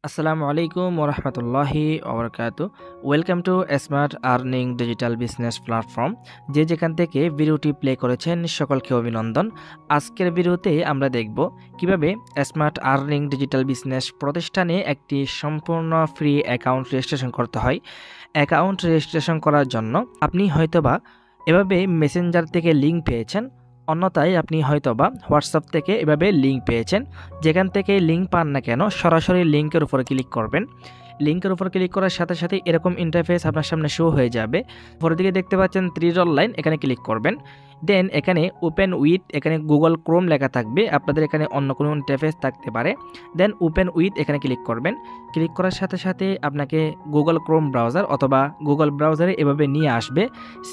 আসসালামু আলাইকুম ওরহমতুল্লাহি ওবরাকাতু। Welcome to smart earning digital business platform. যে যেখান থেকে ভিডিওটি প্লে করেছেন সকলকে অভিনন্দন। আজকের ভিডিওতে আমরা দেখব কিভাবে স্মার্ট আর্নিং ডিজিটাল বিজনেস প্রতিষ্ঠানে একটি সম্পূর্ণ ফ্রি অ্যাকাউন্ট রেজিস্ট্রেশন করতে হয়। অ্যাকাউন্ট রেজিস্ট্রেশন করার জন্য আপনি হয়তোবা এভাবে মেসেঞ্জার থেকে লিঙ্ক পেয়েছেন, অন্যথায় আপনি হয়তোবা হোয়াটসঅ্যাপ থেকে এভাবে লিঙ্ক পেয়েছেন। যেখান থেকে লিঙ্ক পান না কেন, সরাসরি লিঙ্কের উপরে ক্লিক করবেন। লিঙ্কের উপর ক্লিক করার সাথে সাথে এরকম ইন্টারফেস আপনার সামনে শো হয়ে যাবে। উপরের দিকে দেখতে পাচ্ছেন 3 ডট লাইন, এখানে ক্লিক করবেন। দেন এখানে ওপেন উইথ, এখানে গুগল ক্রোম লেখা থাকবে, আপনাদের এখানে অন্য কোনো ইন্টারফেস থাকতে পারে। দেন ওপেন উইথ এখানে ক্লিক করবেন। ক্লিক করার সাথে সাথে আপনাকে গুগল ক্রোম ব্রাউজার অথবা গুগল ব্রাউজারে এভাবে নিয়ে আসবে।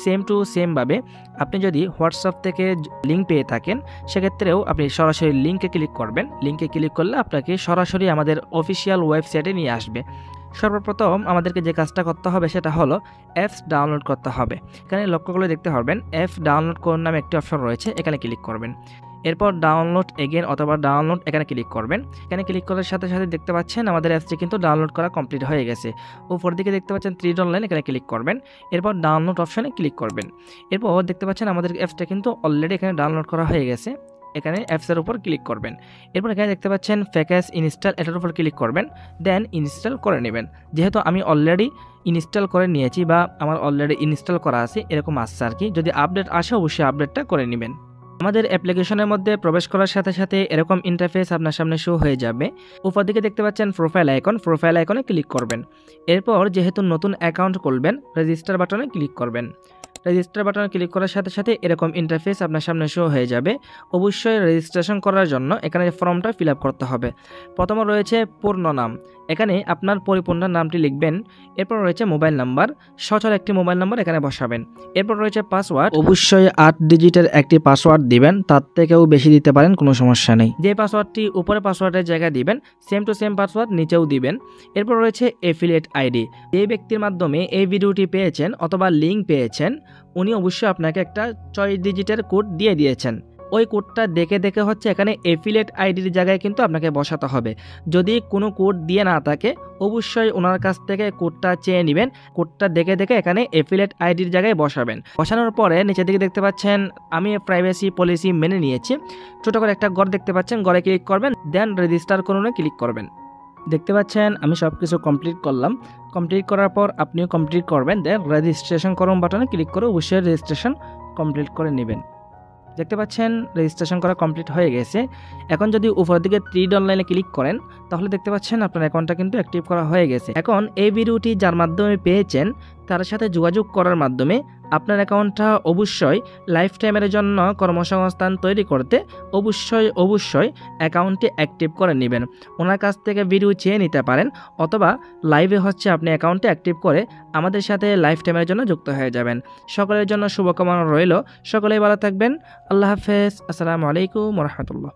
সেম টু সেমভাবে আপনি যদি হোয়াটসঅ্যাপ থেকে লিঙ্ক পেয়ে থাকেন, সেক্ষেত্রেও আপনি সরাসরি লিঙ্কে ক্লিক করবেন। লিঙ্কে ক্লিক করলে আপনাকে সরাসরি আমাদের অফিসিয়াল ওয়েবসাইটে নিয়ে আসবে। সর্বপ্রথম আমাদেরকে যে কাজটা করতে হবে সেটা হলো অ্যাপস ডাউনলোড করতে হবে। এখানে লক্ষ্য করে দেখতে পারবেন অ্যাপ ডাউনলোড করুন নামে একটি অপশন রয়েছে, এখানে ক্লিক করবেন। এরপর ডাউনলোড এগেন অথবা ডাউনলোড এখানে ক্লিক করবেন। এখানে ক্লিক করার সাথে সাথে দেখতে পাচ্ছেন আমাদের অ্যাপসটি কিন্তু ডাউনলোড করা কমপ্লিট হয়ে গেছে। উপর দিকে দেখতে পাচ্ছেন 3 ডট লাইন, এখানে ক্লিক করবেন। এরপর ডাউনলোড অপশনে ক্লিক করবেন। এরপর দেখতে পাচ্ছেন আমাদের অ্যাপসটা কিন্তু অলরেডি এখানে ডাউনলোড করা হয়ে গেছে। এখানে অ্যাপসের উপর ক্লিক করবেন। এরপর এখানে দেখতে পাচ্ছেন প্যাকেজ ইনস্টল, এটার উপর ক্লিক করবেন। দেন ইনস্টল করে নেবেন। যেহেতু আমি অলরেডি ইনস্টল করে নিয়েছি বা আমার অলরেডি ইনস্টল করা আছে এরকম আসছে আর কি, যদি আপডেট আসে অবশ্যই আপডেটটা করে নেবেন। আমাদের অ্যাপ্লিকেশনের মধ্যে প্রবেশ করার সাথে সাথে এরকম ইন্টারফেস আপনার সামনে শো হয়ে যাবে। উপর দিকে দেখতে পাচ্ছেন প্রোফাইল আইকন, প্রোফাইল আইকনে ক্লিক করবেন। এরপর যেহেতু নতুন অ্যাকাউন্ট খুলবেন, রেজিস্টার বাটনে ক্লিক করবেন। রেজিস্টার বাটনে ক্লিক করার সাথে সাথে এরকম ইন্টারফেস আপনার সামনে শো হয়ে যাবে। অবশ্যই রেজিস্ট্রেশন করার জন্য এখানে ফর্মটা ফিল আপ করতে হবে। প্রথমে রয়েছে পূর্ণ নাম, এখানে আপনার পরিপূর্ণ নামটি লিখবেন। এরপর রয়েছে মোবাইল নাম্বার, সচল একটি মোবাইল নাম্বার এখানে বসাবেন। এরপর রয়েছে পাসওয়ার্ড, অবশ্যই 8 ডিজিটের একটি পাসওয়ার্ড দিবেন, তার থেকেও বেশি দিতে পারেন, কোনো সমস্যা নেই। যে পাসওয়ার্ডটি উপরে পাসওয়ার্ডের জায়গায় দিবেন, সেম টু সেম পাসওয়ার্ড নিচেও দিবেন। এরপর রয়েছে এফিলিয়েট আইডি, যে ব্যক্তির মাধ্যমে এই ভিডিওটি পেয়েছেন অথবা লিঙ্ক পেয়েছেন উনি অবশ্যই আপনাকে একটা 6 ডিজিটের কোড দিয়ে দিয়েছেন। ওই কোডটা দেখে দেখে হচ্ছে এখানে এফিলিয়েট আইডির জায়গায় কিন্তু আপনাকে বসাতে হবে। যদি কোনো কোড দিয়ে না থাকে অবশ্যই ওনার কাছ থেকে কোডটা চেয়ে নেবেন। কোডটা দেখে দেখে এখানে এফিলিয়েট আইডির জায়গায় বসাবেন। বসানোর পরে নিচের দিকে দেখতে পাচ্ছেন আমি প্রাইভেসি পলিসি মেনে নিয়েছি, ছোটো করে একটা ঘর দেখতে পাচ্ছেন, ঘরে ক্লিক করবেন। দেন রেজিস্টার করুন ক্লিক করবেন। দেখতে পাচ্ছেন আমি সব কিছু কমপ্লিট করলাম। কমপ্লিট করার পর আপনিও কমপ্লিট করবেন। দেন রেজিস্ট্রেশন করুন বাটনে ক্লিক করে অবশ্যই রেজিস্ট্রেশন কমপ্লিট করে নেবেন। দেখতে পাচ্ছেন রেজিস্ট্রেশন করা কমপ্লিট হয়ে গেছে। এখন যদি উপরের দিকে 3 ডট লাইনে ক্লিক করেন তাহলে দেখতে পাচ্ছেন আপনার অ্যাকাউন্টটা কিন্তু অ্যাক্টিভ করা হয়ে গেছে। এখন এই ভিডিওটি যার মাধ্যমে পেয়েছেন তার সাথে যোগাযোগ করার মাধ্যমে আপনার অ্যাকাউন্টটা অবশ্যই লাইফ টাইমের জন্য কর্মসংস্থান তৈরি করতে অবশ্যই অ্যাকাউন্টটি অ্যাক্টিভ করে নেবেন। ওনার কাছ থেকে ভিডিও চেয়ে নিতে পারেন অথবা লাইভে হচ্ছে আপনি অ্যাকাউন্টটি অ্যাক্টিভ করে আমাদের সাথে লাইফ টাইমের জন্য যুক্ত হয়ে যাবেন। সকলের জন্য শুভকামনা রইল, সকলেই ভালো থাকবেন। আল্লাহ হাফেজ, আসসালামু আলাইকুম ওয়া রাহমাতুল্লাহ।